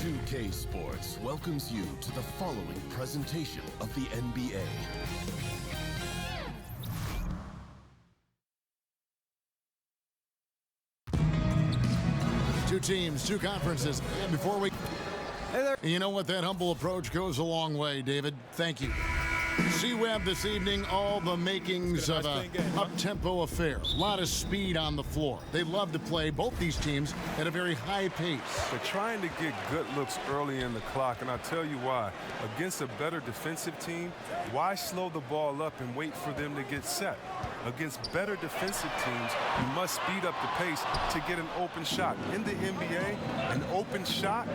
NBA2K Sports welcomes you to the following presentation of the NBA. Two teams, two conferences. And before we... Hey there. You know what? That humble approach goes a long way, David. Thank you. C-Web this evening, all the makings of a up-tempo affair. A lot of speed on the floor. They love to play, both these teams, at a very high pace. They're trying to get good looks early in the clock, and I'll tell you why. Against a better defensive team, why slow the ball up and wait for them to get set? Against better defensive teams, you must speed up the pace to get an open shot. In the NBA, an open shot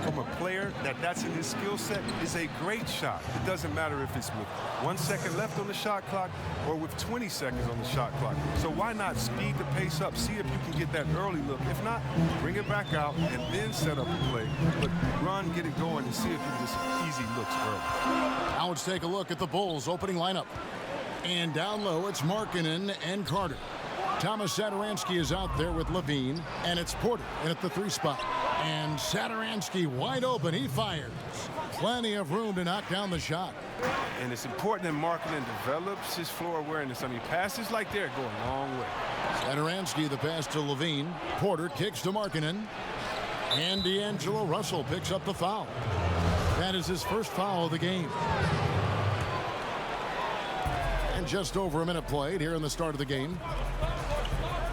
from a player that's in his skill set is a great shot. It doesn't matter if it's with 1 second left on the shot clock or with 20 seconds on the shot clock. So why not speed the pace up, see if you can get that early look. If not, bring it back out and then set up a play. But run, get it going, and see if you can get some easy looks early. Now let's take a look at the Bulls' opening lineup. And down low, it's Markkanen and Carter. Thomas Satoransky is out there with Levine, and it's Porter in at the 3 spot. And Satoransky wide open, he fires. Plenty of room to knock down the shot. And it's important that Markkanen develops his floor awareness. I mean, passes like that go a long way. Satoransky, the pass to Levine. Porter kicks to Markkanen. And D'Angelo Russell picks up the foul. That is his first foul of the game. And just over a minute played here in the start of the game.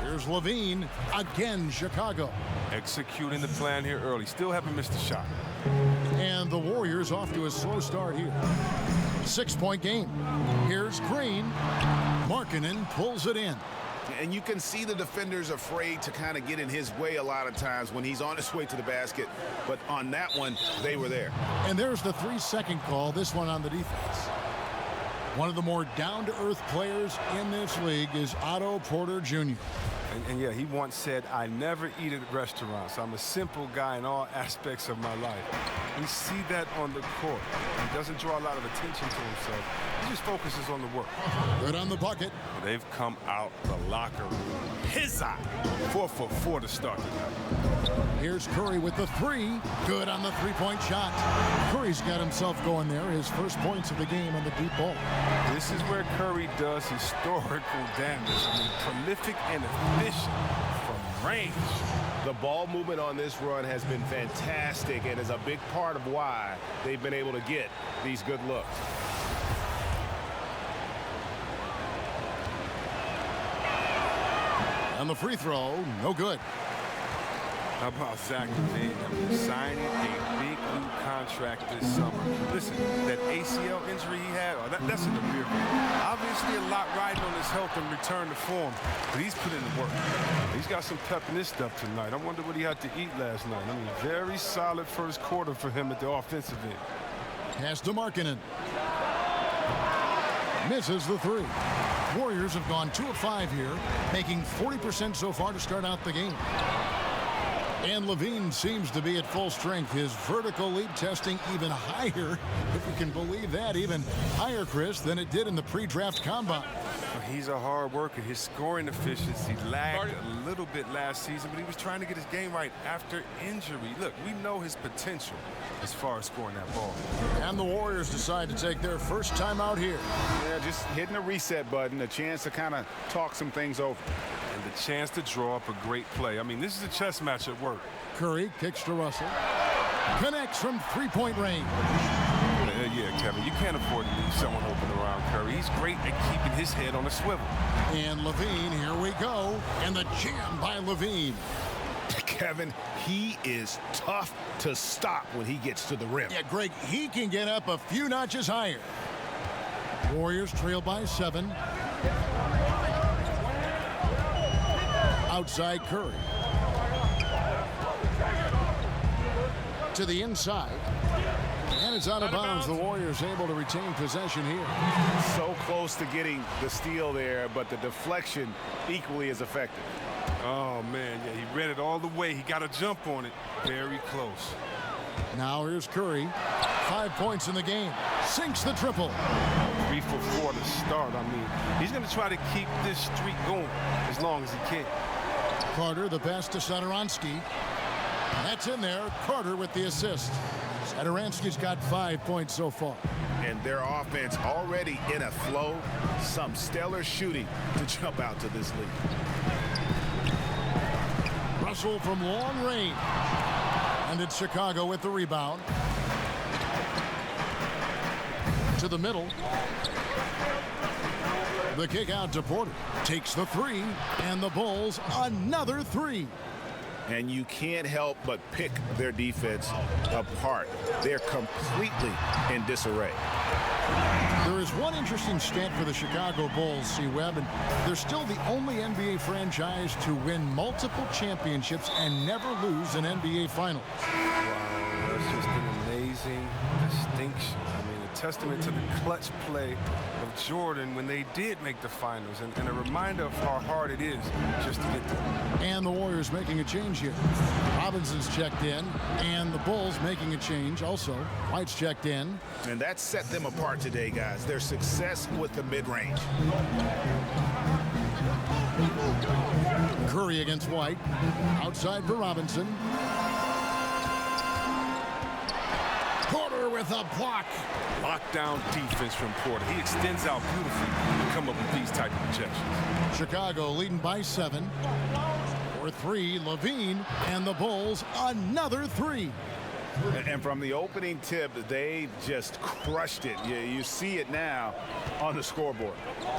Here's Levine, again Chicago. Executing the plan here early. Still haven't missed a shot. And the Warriors off to a slow start here. 6-point game. Here's Green. Markkanen pulls it in. And you can see the defenders afraid to kind of get in his way a lot of times when he's on his way to the basket. But on that one, they were there. And there's the 3-second call, this one on the defense. One of the more down-to-earth players in this league is Otto Porter Jr. And yeah, he once said, I never eat at restaurants. I'm a simple guy in all aspects of my life. We see that on the court. He doesn't draw a lot of attention to himself. He just focuses on the work. Good on the bucket. They've come out the locker room. His eye. 4 for 4 to start tonight. Here's Curry with the 3. Good on the 3-point shot. Curry's got himself going there. His first points of the game on the deep ball. This is where Curry does historical damage. I mean, prolific and efficient from range. The ball movement on this run has been fantastic and is a big part of why they've been able to get these good looks. And the free throw, no good. How about Zach LaVine? Signing a big new contract this summer. Listen, that ACL injury he had, that's in the rear view. Obviously a lot riding on his health and return to form, but he's put in the work. He's got some pep in his step tonight. I wonder what he had to eat last night. I mean, very solid first quarter for him at the offensive end. Pass to Markkanen. Misses the 3. Warriors have gone 2 of 5 here, making 40% so far to start out the game. And Levine seems to be at full strength. His vertical leap testing even higher, if you can believe that, even higher, Chris, than it did in the pre-draft combine. He's a hard worker. His scoring efficiency lagged a little bit last season, but he was trying to get his game right after injury. Look, we know his potential as far as scoring that ball. And the Warriors decide to take their first time out here. Yeah, just hitting the reset button, a chance to kind of talk some things over. And the chance to draw up a great play. I mean, this is a chess match at work. Curry kicks to Russell. Connects from 3-point range. Yeah, Kevin, you can't afford to leave someone open around Curry. He's great at keeping his head on a swivel. And Levine, here we go. And the jam by Levine. Kevin, he is tough to stop when he gets to the rim. Yeah, Greg, he can get up a few notches higher. Warriors trail by 7. Outside Curry. To the inside. And it's out of bounds. The Warriors able to retain possession here. So close to getting the steal there, but the deflection equally as effective. Oh, man, yeah, he read it all the way. He got a jump on it. Very close. Now here's Curry. 5 points in the game. Sinks the triple. 3 for 4 to start. I mean, he's going to try to keep this streak going as long as he can. Carter, the pass to Satoransky. That's in there. Carter with the assist. Satoransky's got 5 points so far. And their offense already in a flow. Some stellar shooting to jump out to this lead. Russell from long range. And it's Chicago with the rebound. To the middle. The kick out to Porter. Takes the three. And the Bulls another three. And you can't help but pick their defense apart. They're completely in disarray. There is one interesting stat for the Chicago Bulls, C-Webb, and they're still the only NBA franchise to win multiple championships and never lose an NBA Finals. Wow, that's just an amazing distinction. I mean, a testament to the clutch play of Jordan when they did make the finals, and a reminder of how hard it is just to get there. And the Warriors making a change here. Robinson's checked in, and the Bulls making a change also. White's checked in. And that set them apart today, guys. Their success with the mid-range. Curry against White. Outside for Robinson. Porter with a block. Lockdown defense from Porter. He extends out beautifully to come up with these type of projections. Chicago leading by 7. For 3, Levine, and the Bulls another 3. And from the opening tip, they just crushed it. You see it now on the scoreboard.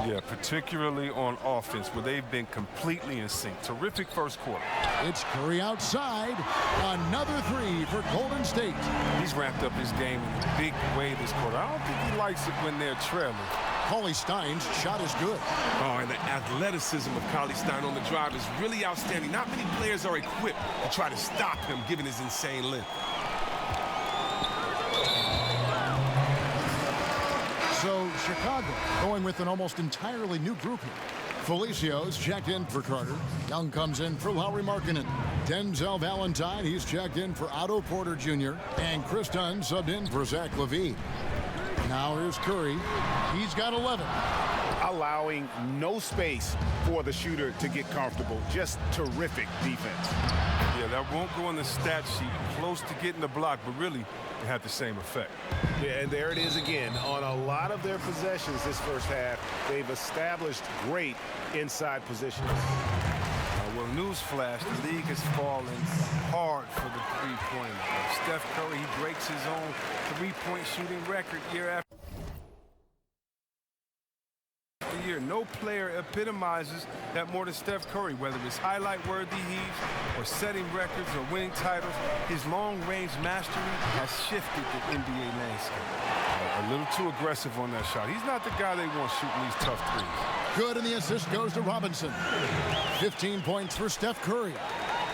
Yeah, particularly on offense, where they've been completely in sync. Terrific first quarter. It's Curry outside. Another 3 for Golden State. He's ramped up his game in a big way this quarter. I don't think he likes it when they're trailing. Cauley Stein's shot is good. Oh, and the athleticism of Cauley Stein on the drive is really outstanding. Not many players are equipped to try to stop him, given his insane length. So Chicago going with an almost entirely new group here. Felicio's checked in for Carter. Young comes in for Lauri Markkanen. Denzel Valentine, he's checked in for Otto Porter Jr. And Chris Dunn subbed in for Zach LaVine. Now here's Curry. He's got 11. Allowing no space for the shooter to get comfortable. Just terrific defense. Yeah, that won't go on the stat sheet. Close to getting the block, but really it had the same effect. Yeah, and there it is again. On a lot of their possessions this first half, they've established great inside positions. Well, newsflash, the league has fallen hard for the three-pointer. Steph Curry, he breaks his own three-point shooting record year after year. No player epitomizes that more than Steph Curry, whether it's highlight-worthy heaves or setting records or winning titles. His long-range mastery has shifted the NBA landscape. A little too aggressive on that shot. He's not the guy they want shooting these tough threes. Good, and the assist goes to Robinson. 15 points for Steph Curry.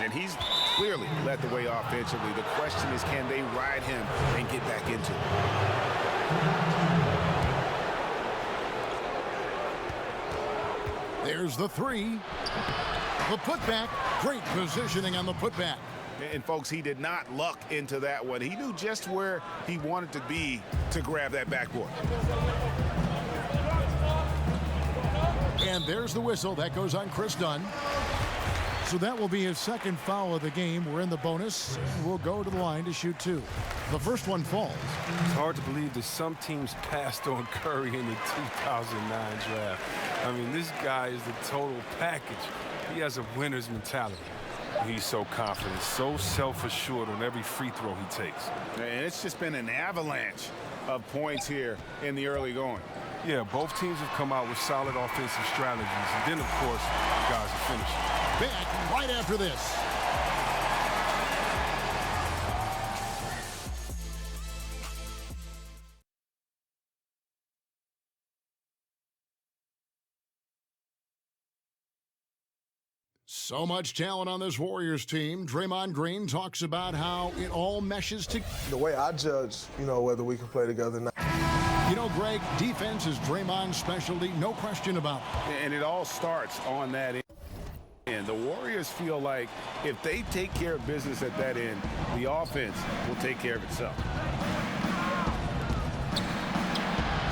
And he's clearly led the way offensively. The question is, can they ride him and get back into it? There's the 3. The putback. Great positioning on the putback. And folks, he did not luck into that one. He knew just where he wanted to be to grab that backboard. And there's the whistle. That goes on Chris Dunn. So that will be his second foul of the game. We're in the bonus. We'll go to the line to shoot 2. The first one falls. It's hard to believe that some teams passed on Curry in the 2009 draft. I mean, this guy is the total package. He has a winner's mentality. He's so confident, so self-assured on every free throw he takes. And it's just been an avalanche of points here in the early going. Yeah, both teams have come out with solid offensive strategies. And then, of course, guys are finishing. Back right after this. So much talent on this Warriors team. Draymond Green talks about how it all meshes together. The way I judge, whether we can play together or not. You know, Greg, defense is Draymond's specialty, no question about it. And it all starts on that end. And the Warriors feel like if they take care of business at that end, the offense will take care of itself.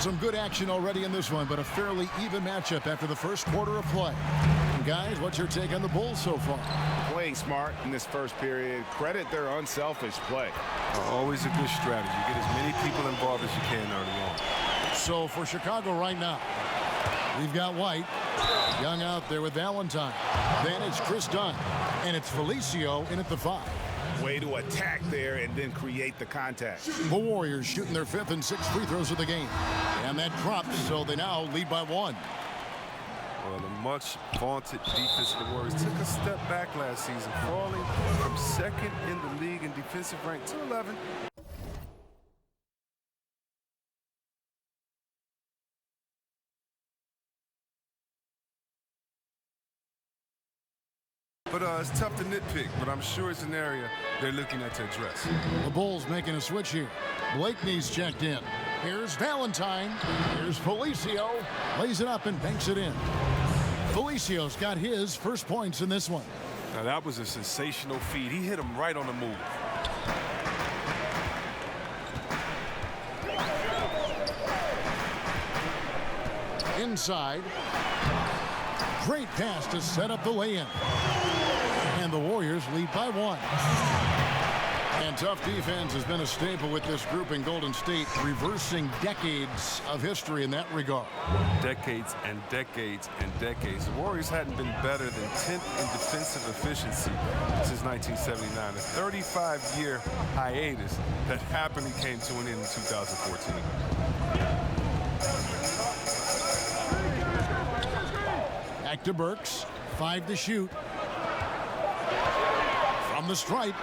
Some good action already in this one, but a fairly even matchup after the first quarter of play. And guys, what's your take on the Bulls so far? Playing playing smart in this first period. Credit their unselfish play. Always a good strategy. Get as many people involved as you can early on. So for Chicago right now, we've got White, Young out there with Valentine. Then it's Chris Dunn, and it's Felicio in at the 5. Way to attack there and then create the contact. The Warriors shooting their 5th and 6th free throws of the game. And that drops, so they now lead by 1. Well, the much vaunted defense of the Warriors took a step back last season, falling from 2nd in the league in defensive rank to 11. But it's tough to nitpick, but I'm sure it's an area they're looking at to address. The Bulls making a switch here. Blakeney's checked in. Here's Valentine. Here's Felicio. Lays it up and banks it in. Felicio's got his first points in this one. Now that was a sensational feed. He hit him right on the move. Inside. Great pass to set up the lay-in. And the Warriors lead by 1. And tough defense has been a staple with this group in Golden State, reversing decades of history in that regard. Decades and decades and decades. The Warriors hadn't been better than 10th in defensive efficiency since 1979. A 35-year hiatus that happily came to an end in 2014. Back to Burks. 5 to shoot. From the stripe.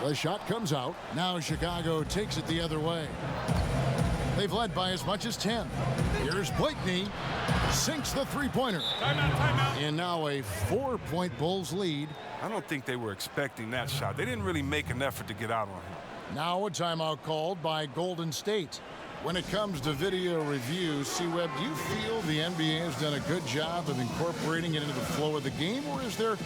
The shot comes out. Now Chicago takes it the other way. They've led by as much as 10. Here's Blakeney. Sinks the three-pointer. And now a 4-point Bulls lead. I don't think they were expecting that shot. They didn't really make an effort to get out on him. Now a timeout called by Golden State. When it comes to video review, C-Web, do you feel the NBA has done a good job of incorporating it into the flow of the game, or is there,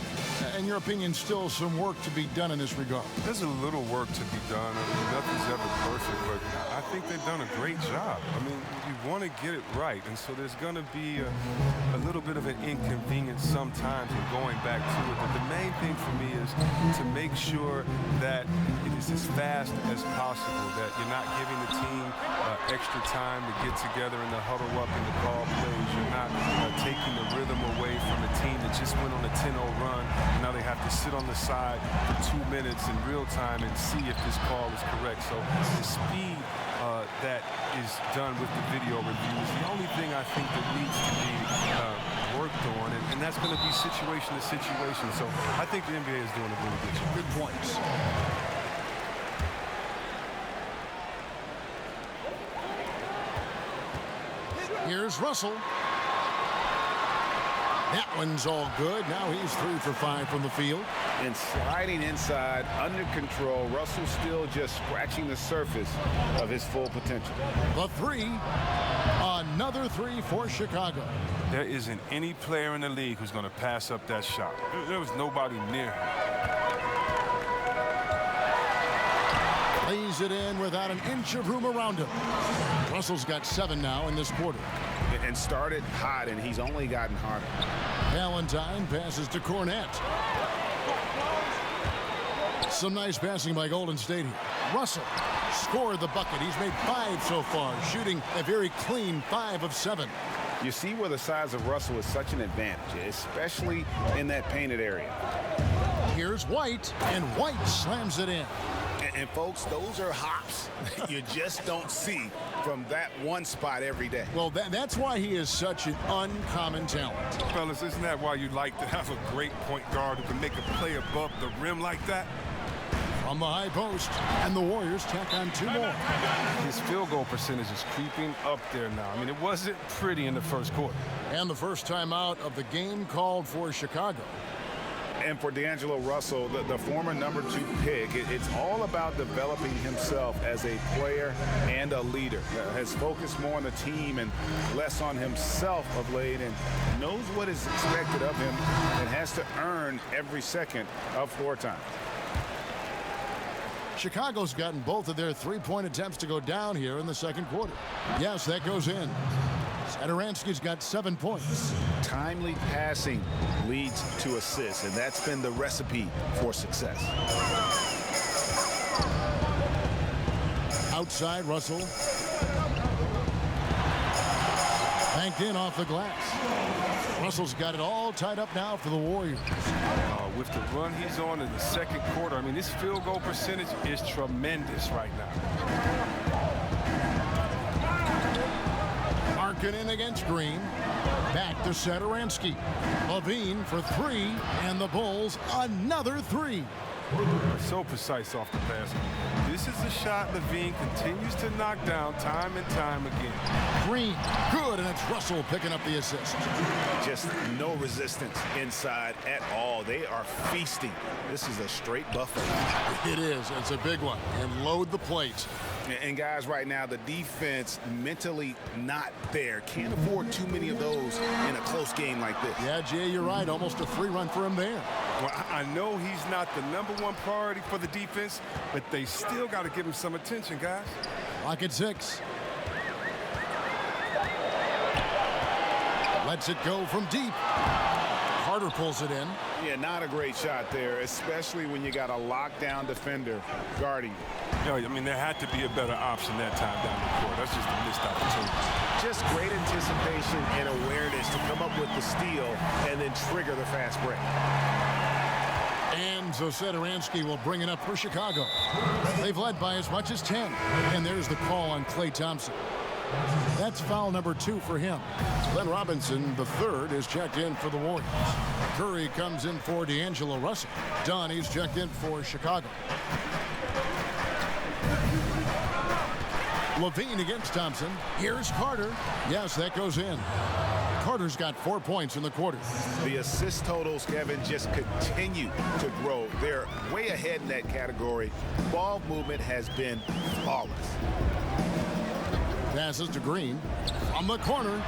in your opinion, still some work to be done in this regard? There's a little work to be done. I mean, nothing's ever perfect, but I think they've done a great job. I mean, you want to get it right, and so there's going to be a little bit of an inconvenience sometimes in going back to it. But the main thing for me is to make sure that it is as fast as possible, that you're not giving the team extra time to get together and to huddle up and to call plays. You're not taking the rhythm away from a team that just went on a 10-0 run. And now they have to sit on the side for 2 minutes in real time and see if this call is correct. So the speed that is done with the video review is the only thing I think that needs to be worked on, and that's going to be situation to situation. So I think the NBA is doing a really good job. Good points. Here's Russell. That one's all good. Now he's 3 for 5 from the field. And sliding inside, under control, Russell still just scratching the surface of his full potential. The 3. Another 3 for Chicago. There isn't any player in the league who's going to pass up that shot. There was nobody near him. Lays it in without an inch of room around him. Russell's got 7 now in this quarter. And started hot, and he's only gotten harder. Valentine passes to Cornette. Some nice passing by Golden State here. Russell scored the bucket. He's made 5 so far, shooting a very clean 5 of 7. You see where the size of Russell is such an advantage, especially in that painted area. Here's White, and White slams it in. And folks, those are hops you just don't see from that one spot every day. Well, that's why he is such an uncommon talent. Fellas, isn't that why you like to have a great point guard who can make a play above the rim like that? From the high post, and the Warriors tack on 2 more. His field goal percentage is creeping up there now. I mean, it wasn't pretty in the first quarter. And the first timeout of the game called for Chicago. And for D'Angelo Russell, the former number 2 pick, it's all about developing himself as a player and a leader. Has focused more on the team and less on himself of late, and knows what is expected of him and has to earn every second of floor time. Chicago's gotten both of their 3-point attempts to go down here in the second quarter. Yes, that goes in. And Aransky's got 7 points. Timely passing leads to assists, and that's been the recipe for success. Outside, Russell. Banked in off the glass. Russell's got it all tied up now for the Warriors. With the run he's on in the second quarter, I mean, this field goal percentage is tremendous right now. Arkin in against Green. Back to Satoransky. Levine for 3, and the Bulls another 3. So precise off the basket. This is a shot Levine continues to knock down time and time again. Green, good, and it's Russell picking up the assist. Just no resistance inside at all. They are feasting. This is a straight buffet. It is. It's a big one. And load the plate. And guys, right now, the defense mentally not there. Can't afford too many of those in a close game like this. Yeah, Jay, you're right. Almost a free run for him there. Well, I know he's not the #1 priority for the defense, but they still got to give him some attention, guys. Lock at 6. Lets it go from deep. Carter pulls it in. Yeah, not a great shot there, especially when you got a lockdown defender guarding. I mean, there had to be a better option that time down the court. That's just a missed opportunity. Just great anticipation and awareness to come up with the steal and then trigger the fast break. And so Satoransky will bring it up for Chicago. They've led by as much as 10. And there's the call on Klay Thompson. That's foul number 2 for him. Glenn Robinson, the third, is checked in for the Warriors. Curry comes in for D'Angelo Russell. Dunn, he's checked in for Chicago. Levine against Thompson. Here's Carter. Yes, that goes in. Carter's got 4 points in the quarter. The assist totals, Kevin, just continue to grow. They're way ahead in that category. Ball movement has been flawless. Passes to Green. From the corner.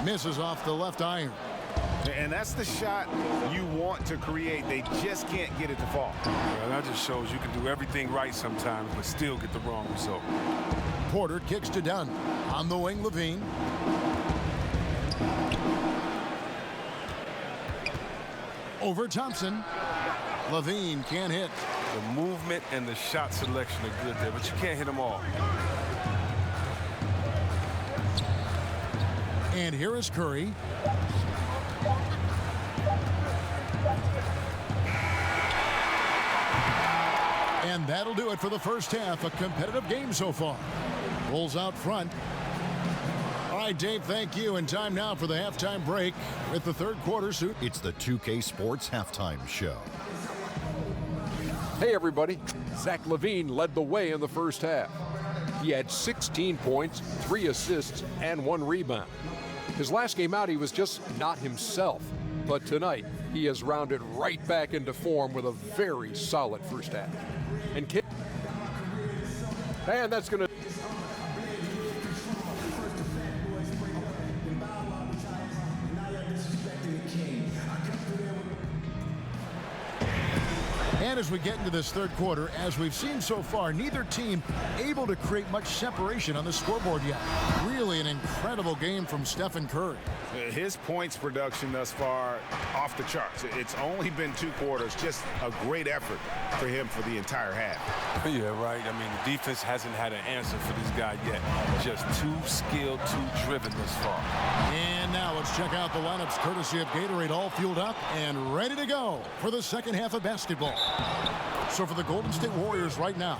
Misses off the left iron. And that's the shot you want to create. They just can't get it to fall. Well, that just shows you can do everything right sometimes, but still get the wrong result. Porter kicks to Dunn. On the wing, Levine. Over Thompson. Levine can't hit. The movement and the shot selection are good there, but you can't hit them all. And here is Curry. And that'll do it for the first half. A competitive game so far. Bulls out front. All right, Dave, thank you. And time now for the halftime break with the third quarter suit. It's the 2K Sports Halftime Show. Hey, everybody. Zach LaVine led the way in the first half. He had 16 points, 3 assists, and 1 rebound. His last game out, he was just not himself. But tonight, he has rounded right back into form with a very solid first half. And that's going to... And as we get into this third quarter, as we've seen so far, neither team able to create much separation on the scoreboard yet. Really an incredible game from Stephen Curry. His points production thus far off the charts. It's only been 2 quarters. Just a great effort for him for the entire half. Yeah, right. I mean, the defense hasn't had an answer for this guy yet. Just too skilled, too driven this far. And now let's check out the lineups courtesy of Gatorade, all fueled up and ready to go for the second half of basketball. So for the Golden State Warriors right now,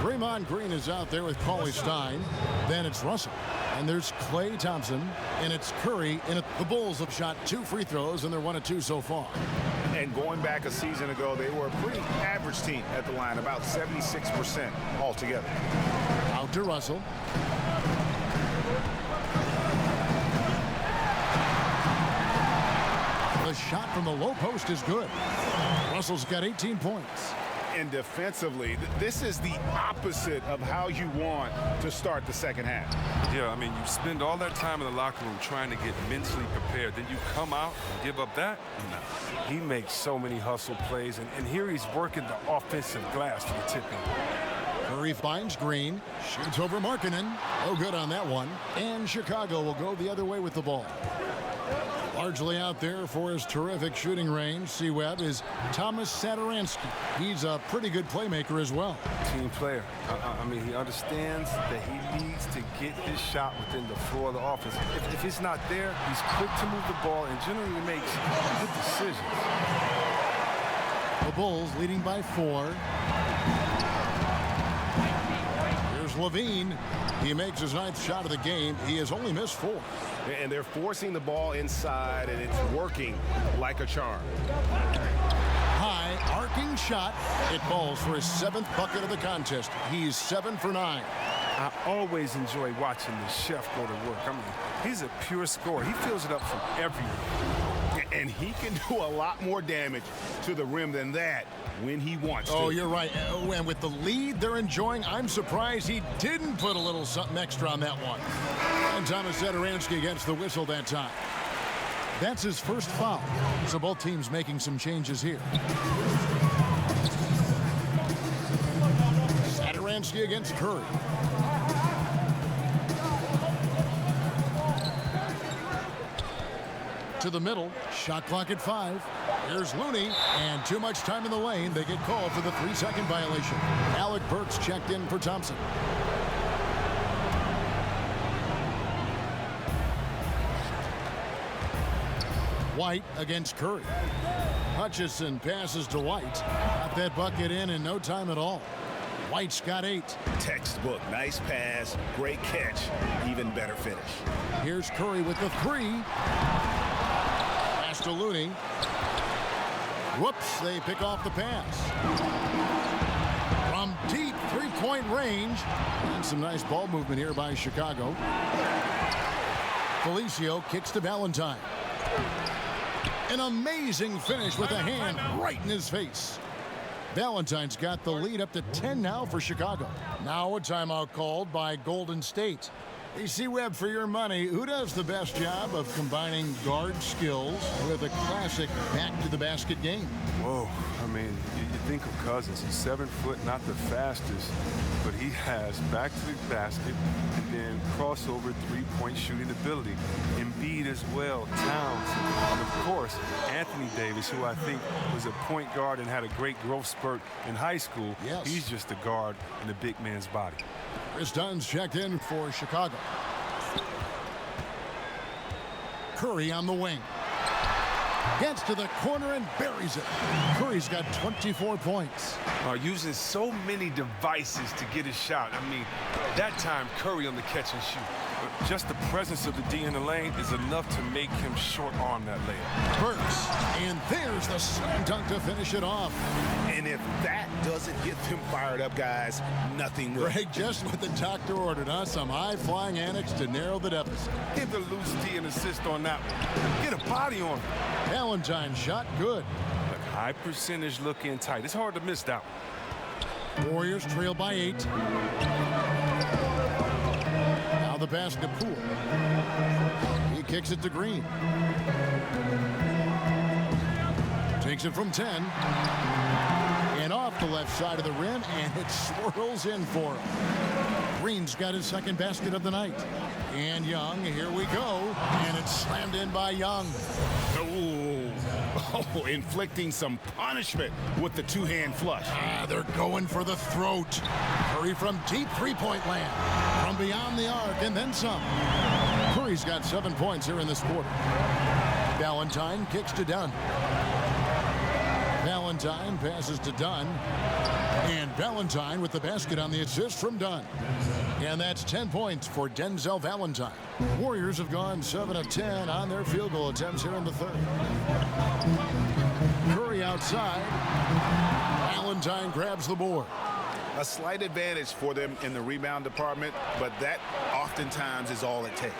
Draymond Green is out there with Cauley Stein. Then it's Russell. And there's Klay Thompson. And it's Curry. And the Bulls have shot 2 free throws, and they're 1 of 2 so far. And going back a season ago, they were a pretty average team at the line, about 76% altogether. Out to Russell. The shot from the low post is good. Russell's got 18 points. And defensively, this is the opposite of how you want to start the second half. Yeah, I mean, you spend all that time in the locker room trying to get mentally prepared. Then you come out and give up that? No. He makes so many hustle plays, and here he's working the offensive glass for the tip-in. Curry finds Green, shoots over Markkanen. No good on that one. And Chicago will go the other way with the ball. Largely out there for his terrific shooting range, C-Web, is Thomas Satoransky. He's a pretty good playmaker as well. Team player. I mean, he understands that he needs to get his shot within the floor of the offense. If he's not there, he's quick to move the ball and generally makes good decisions. The Bulls leading by 4. Here's Levine. He makes his 9th shot of the game. He has only missed 4. And they're forcing the ball inside, and it's working like a charm. High arcing shot. It falls for his 7th bucket of the contest. He's 7 for 9. I always enjoy watching the chef go to work. I mean, he's a pure scorer. He fills it up from everywhere. And he can do a lot more damage to the rim than that when he wants to. Oh, you're right. And with the lead they're enjoying, I'm surprised he didn't put a little something extra on that one. And Thomas Satoransky gets the whistle that time. That's his first foul. So both teams making some changes here. Satoransky against Curry. To the middle, shot clock at 5. Here's Looney, and too much time in the lane. They get called for the 3-second violation. Alec Burks checked in for Thompson. White against Curry. Hutchison passes to White. Got that bucket in no time at all. White's got 8. Textbook. Nice pass. Great catch. Even better finish. Here's Curry with the 3. Pass to Looney. Whoops, they pick off the pass. From deep three-point range. And some nice ball movement here by Chicago. Felicio kicks to Valentine. An amazing finish with a hand right in his face. Valentine's got the lead up to 10 now for Chicago. Now a timeout called by Golden State. Hey, C-Web, for your money, who does the best job of combining guard skills with a classic back-to-the-basket game? Whoa, I mean, you think of Cousins. He's 7 foot, not the fastest, but he has back-to-the-basket and then crossover three-point shooting ability. Embiid as well, Towns, and of course, Anthony Davis, who I think was a point guard and had a great growth spurt in high school. Yes. He's just a guard in a big man's body. Chris Dunn's checked in for Chicago. Curry on the wing. Gets to the corner and buries it. Curry's got 24 points. Using so many devices to get his shot. I mean, that time Curry on the catch and shoot. Just the presence of the D in the lane is enough to make him short-arm that layup. Burks, and there's the slam dunk to finish it off. And if that doesn't get them fired up, guys, nothing will. Greg, just what the doctor ordered, huh? Some high-flying annex to narrow the deficit. Give the loose D an assist on that one. Get a body on him. Valentine shot good. Look, high percentage look in tight. It's hard to miss that one. Warriors trail by 8. Now the pass to Poole. He kicks it to Green. Takes it from 10. And off the left side of the rim, and it swirls in for him. Green's got his 2nd basket of the night. And Young, here we go. And it's slammed in by Young. Oh, inflicting some punishment with the 2-hand flush. They're going for the throat. Curry from deep three-point land. From beyond the arc, and then some. Curry's got 7 points here in this quarter. Valentine kicks to Dunn. Valentine passes to Dunn. And Valentine with the basket on the assist from Dunn. And that's 10 points for Denzel Valentine. Warriors have gone 7 of 10 on their field goal attempts here in the 3rd. Curry outside. Valentine grabs the board. A slight advantage for them in the rebound department, but that oftentimes is all it takes.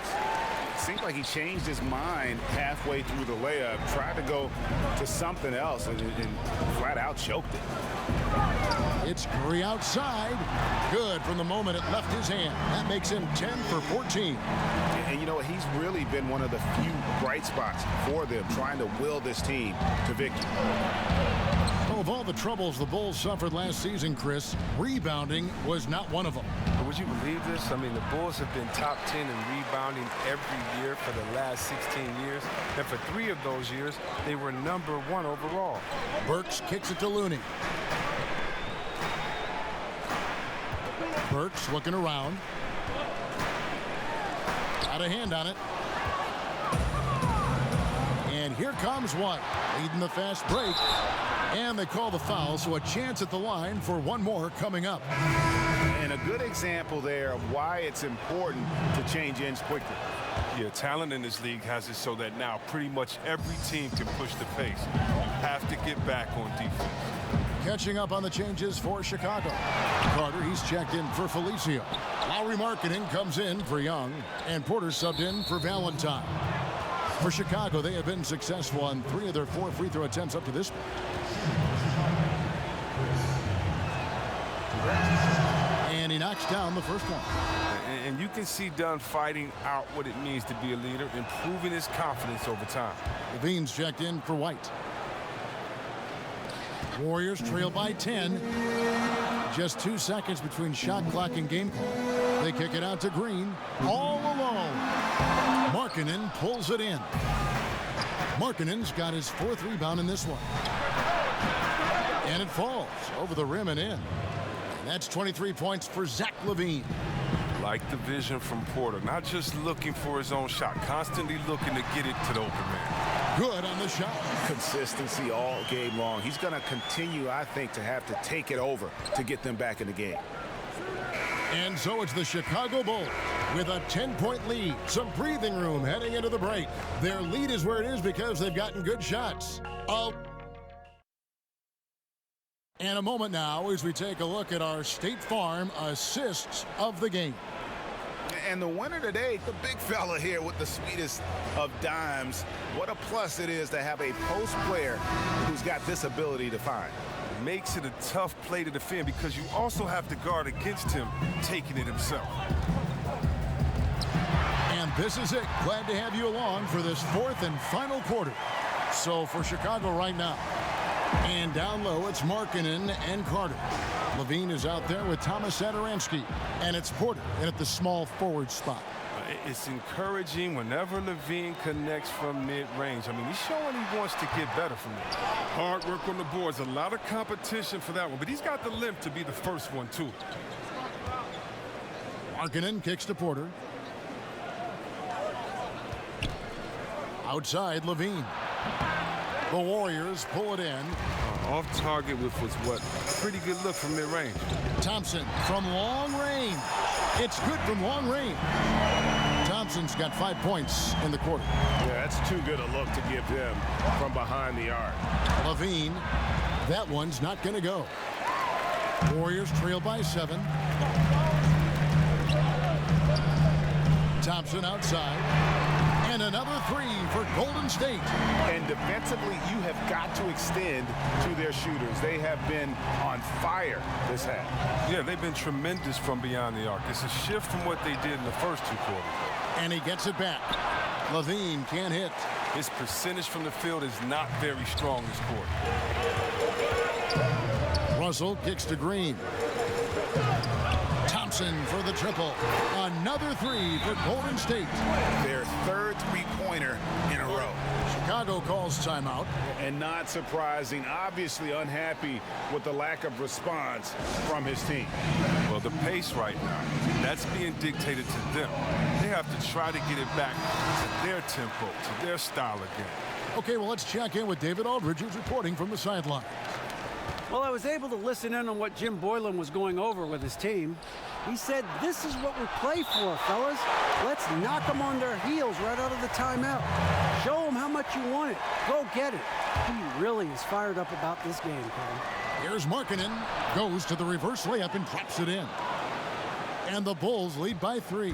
It seems like he changed his mind halfway through the layup, tried to go to something else, and flat out choked it. It's Curry outside. Good from the moment it left his hand. That makes him 10 for 14. And you know, he's really been one of the few bright spots for them, trying to will this team to victory. Well, of all the troubles the Bulls suffered last season, Chris, rebounding was not one of them. But would you believe this? I mean, the Bulls have been top 10 in rebounding every year for the last 16 years. And for 3 of those years, they were number 1 overall. Burks kicks it to Looney. Burks looking around. Got a hand on it. And here comes White, leading the fast break. And they call the foul, so a chance at the line for one more coming up. And a good example there of why it's important to change ends quickly. Yeah, talent in this league has it so that now pretty much every team can push the pace. You have to get back on defense. Catching up on the changes for Chicago. Carter, he's checked in for Felicio. Lauri Markkanen comes in for Young, and Porter subbed in for Valentine. For Chicago, they have been successful on 3 of their 4 free throw attempts up to this point. And he knocks down the first one. And you can see Dunn fighting out what it means to be a leader, improving his confidence over time. Levine's checked in for White. Warriors trail by 10. Just 2 seconds between shot clock and game clock. They kick it out to Green, all alone. Markkanen pulls it in. Markkanen's got his 4th rebound in this one. And it falls over the rim and in. And that's 23 points for Zach LaVine. Like the vision from Porter, not just looking for his own shot, constantly looking to get it to the open man. Good on the shot. Consistency all game long. He's going to continue, I think, to have to take it over to get them back in the game. And so it's the Chicago Bulls with a 10-point lead. Some breathing room heading into the break. Their lead is where it is because they've gotten good shots. And a moment now as we take a look at our State Farm assists of the game. And the winner today, the big fella here with the sweetest of dimes. What a plus it is to have a post player who's got this ability to find. Makes it a tough play to defend because you also have to guard against him taking it himself. And this is it. Glad to have you along for this 4th and final quarter. So for Chicago right now, and down low, it's Markkanen and Carter. LaVine is out there with Thomas Satoransky. And it's Porter in at the small forward spot. It's encouraging whenever LaVine connects from mid-range. I mean, he's showing he wants to get better from there. Hard work on the boards. A lot of competition for that one. But he's got the limp to be the first one, too. Markkanen kicks to Porter. Outside, LaVine. The Warriors pull it in. Off target with what's what? Pretty good look from mid-range. Thompson from long range. It's good from long range. Thompson's got 5 points in the quarter. Yeah, that's too good a look to give him from behind the arc. LaVine, that one's not going to go. Warriors trail by 7. Thompson outside. And another 3 for Golden State. And defensively, you have got to extend to their shooters. They have been on fire this half. Yeah, they've been tremendous from beyond the arc. It's a shift from what they did in the first 2 quarters. And he gets it back. LaVine can't hit. His percentage from the field is not very strong this quarter. Russell kicks to Green. Thompson for the triple. Another 3 for Golden State. Their 3rd three-pointer in a row. Chicago calls timeout. And not surprising, obviously unhappy with the lack of response from his team. Well, the pace right now, that's being dictated to them. They have to try to get it back to their tempo, to their style again. Okay, well, let's check in with David Aldridge, who's reporting from the sideline. Well, I was able to listen in on what Jim Boylan was going over with his team. He said, this is what we play for, fellas. Let's knock them on their heels right out of the timeout. Show them how much you want it. Go get it. He really is fired up about this game, Cole. Here's Markkanen. Goes to the reverse layup and drops it in. And the Bulls lead by 3.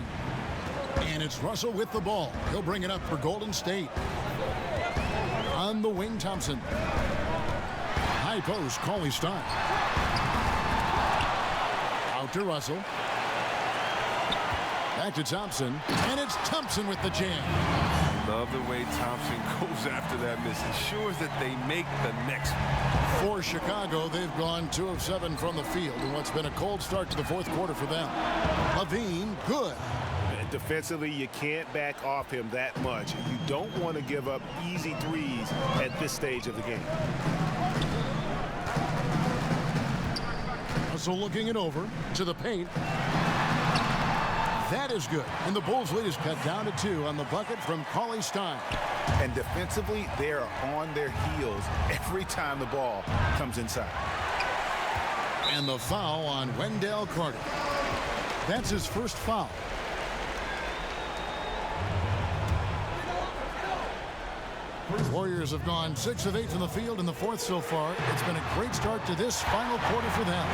And it's Russell with the ball. He'll bring it up for Golden State. On the wing, Thompson. High post, Cauley Stein. Out to Russell. Back to Thompson. And it's Thompson with the jam. Love the way Thompson goes after that miss. Ensures that they make the next one. For Chicago, they've gone 2 of 7 from the field in what's been a cold start to the fourth quarter for them. Levine, good. Defensively, you can't back off him that much. You don't want to give up easy threes at this stage of the game. So looking it over to the paint. That is good. And the Bulls' lead is cut down to 2 on the bucket from Cauley Stein. And defensively, they are on their heels every time the ball comes inside. And the foul on Wendell Carter. That's his first foul. Warriors have gone 6 of 8 from the field in the fourth so far. It's been a great start to this final quarter for them.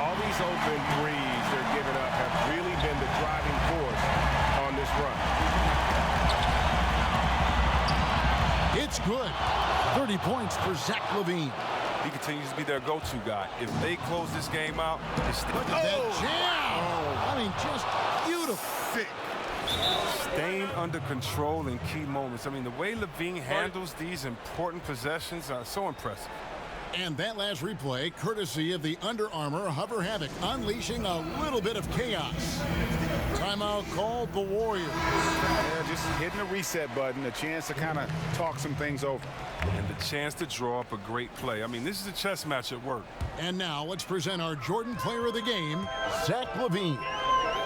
All these open threes they're giving up have really been the driving force on this run. It's good. 30 points for Zach LaVine. He continues to be their go-to guy. If they close this game out, it's look at that jam. I mean, just beautiful. Sick. Staying under control in key moments. I mean, the way LaVine handles these important possessions are so impressive. And that last replay, courtesy of the Under Armour Hover Havoc, unleashing a little bit of chaos. Timeout called the Warriors. Yeah, just hitting the reset button, a chance to kind of talk some things over. And the chance to draw up a great play. I mean, this is a chess match at work. And now let's present our Jordan Player of the Game, Zach LaVine.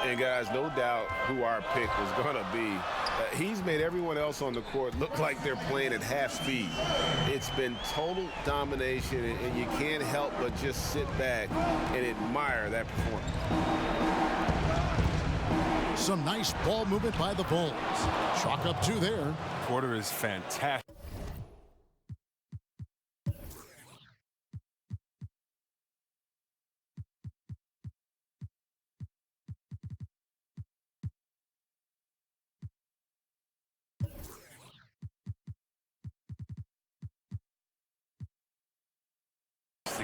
And guys, no doubt who our pick was going to be. He's made everyone else on the court look like they're playing at half speed. It's been total domination, and you can't help but just sit back and admire that performance. Some nice ball movement by the Bulls. Chalk up 2 there. Quarter is fantastic.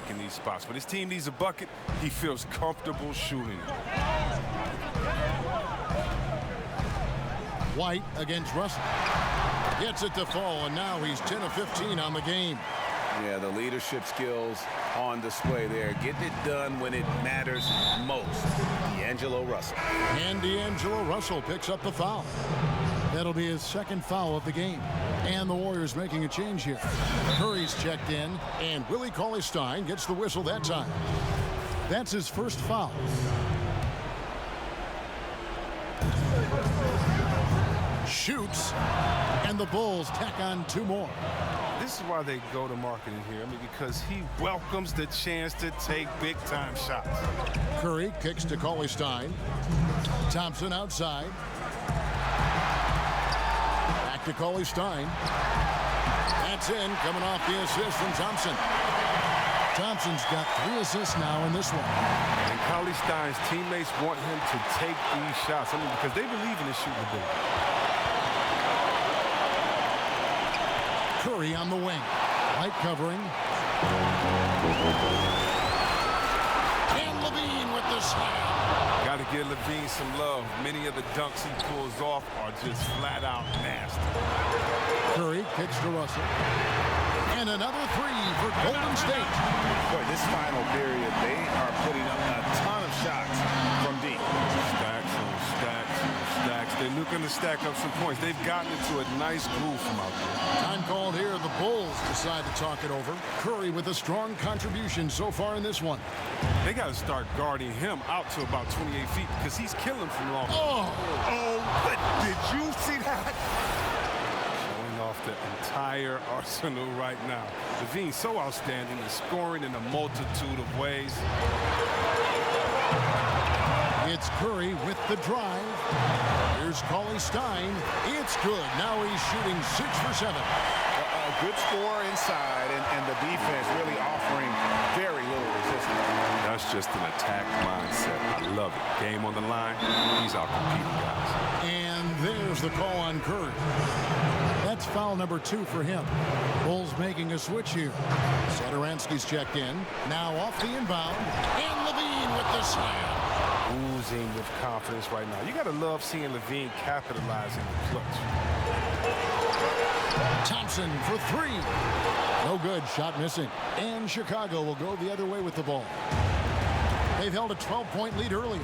In these spots, but his team needs a bucket. He feels comfortable shooting. White against Russell. Gets it to fall, and now he's 10 of 15 on the game. Yeah, the leadership skills on display there. Getting it done when it matters most. D'Angelo Russell. And D'Angelo Russell picks up the foul. That'll be his second foul of the game. And the Warriors making a change here. Curry's checked in, and Willie Cauley-Stein gets the whistle that time. That's his first foul. Shoots, and the Bulls tack on 2 more. This is why they go to market in here. I mean, because he welcomes the chance to take big-time shots. Curry kicks to Cauley-Stein. Thompson outside. To Cauley-Stein. That's in, coming off the assist from Thompson. Thompson's got 3 assists now in this one. And Cauley-Stein's teammates want him to take these shots. I mean, because they believe in his shooting ability. Curry on the wing. Light covering. And LaVine with the slam. Got to give LaVine some love. Many of the dunks he pulls off are just flat out nasty. Curry kicks to Russell. And another 3 for Golden State. Boy, this final period, they are putting up a ton of shots from deep. Stacks on stacks on stacks. They're looking to stack up some points. They've gotten into a nice groove from out there. Time called here. The Bulls decide to talk it over. Curry with a strong contribution so far in this one. They got to start guarding him out to about 28 feet because he's killing from long. But did you see that? Showing off the entire arsenal right now. LaVine's so outstanding and scoring in a multitude of ways. It's Curry with the drive. Here's Cauley-Stein. It's good. Now he's shooting 6 for 7. A good score inside, and the defense really offering very little resistance. That's just an attack mindset. I love it. Game on the line. He's out competing guys. And there's the call on Curry. That's foul number 2 for him. Bulls making a switch here. Satoransky's checked in. Now off the inbound. And LaVine with the slam. Ooh, oozing with confidence right now. You got to love seeing Levine capitalizing the clutch. Thompson for three. No good. Shot missing. And Chicago will go the other way with the ball. They've held a 12-point lead earlier.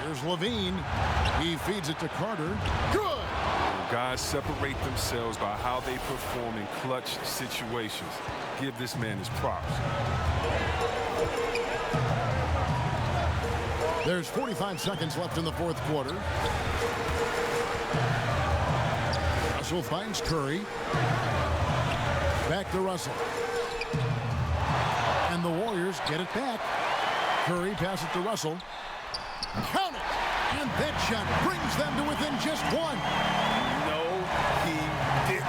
Here's Levine. He feeds it to Carter. Good. Guys separate themselves by how they perform in clutch situations. Give this man his props. There's 45 seconds left in the fourth quarter. Russell finds Curry. Back to Russell. And the Warriors get it back. Curry passes to Russell. Count it! And that shot brings them to within just one. No, he didn't.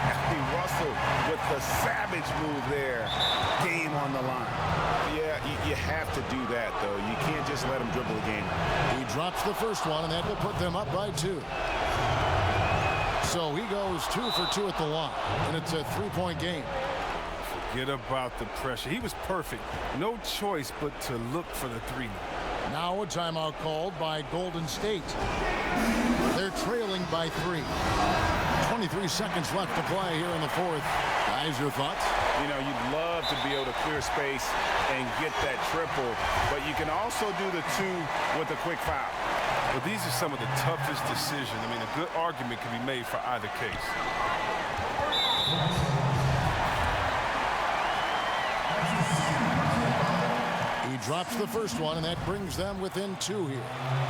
Russell with the savage move there. Game on the line. Yeah, you have to do that, though. You can't just let him dribble the game. He drops the first one, and that will put them up by 2. So he goes 2 for 2 at the line, and it's a 3-point game. Forget about the pressure. He was perfect. No choice but to look for the 3. Now a timeout called by Golden State. They're trailing by 3. 23 seconds left to play here in the fourth. Guys, your thoughts? You know, you'd love to be able to clear space and get that triple, but you can also do the 2 with a quick foul. Well, these are some of the toughest decisions. I mean, a good argument can be made for either case. He drops the first one, and that brings them within 2 here.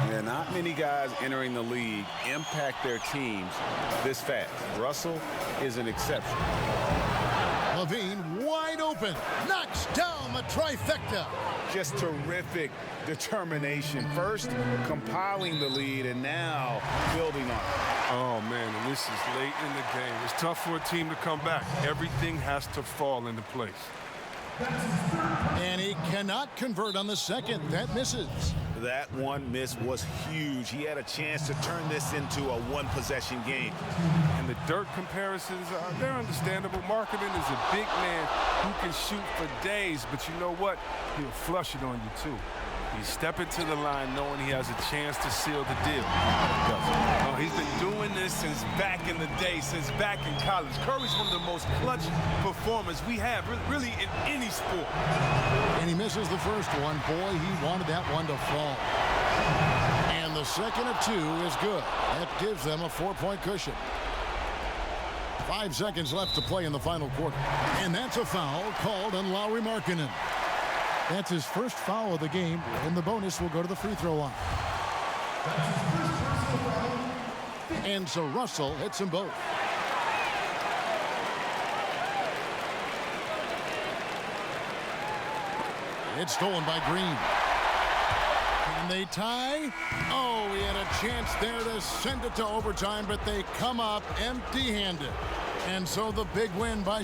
Yeah, not many guys entering the league impact their teams this fast. Russell is an exception. Levine wide open, knocks down the trifecta. Just terrific determination. First, compiling the lead, and now building on it. Oh, man, and this is late in the game. It's tough for a team to come back. Everything has to fall into place. And he cannot convert on the second. That misses. That one miss was huge. He had a chance to turn this into a one-possession game. And the Dirk comparisons, they're understandable. Marketing is a big man who can shoot for days, but you know what? He'll flush it on you, too. He's stepping to the line knowing he has a chance to seal the deal. Oh, he's been doing this since back in the day, since back in college. Curry's one of the most clutch performers we have, really in any sport. And he misses the first one. Boy, he wanted that one to fall. And the second of 2 is good. That gives them a 4-point cushion. 5 seconds left to play in the final quarter. And that's a foul called on Lauri Markkanen. That's his first foul of the game, and the bonus will go to the free throw line. And so Russell hits them both. It's stolen by Green. Can they tie? Oh, he had a chance there to send it to overtime, but they come up empty-handed. And so the big win by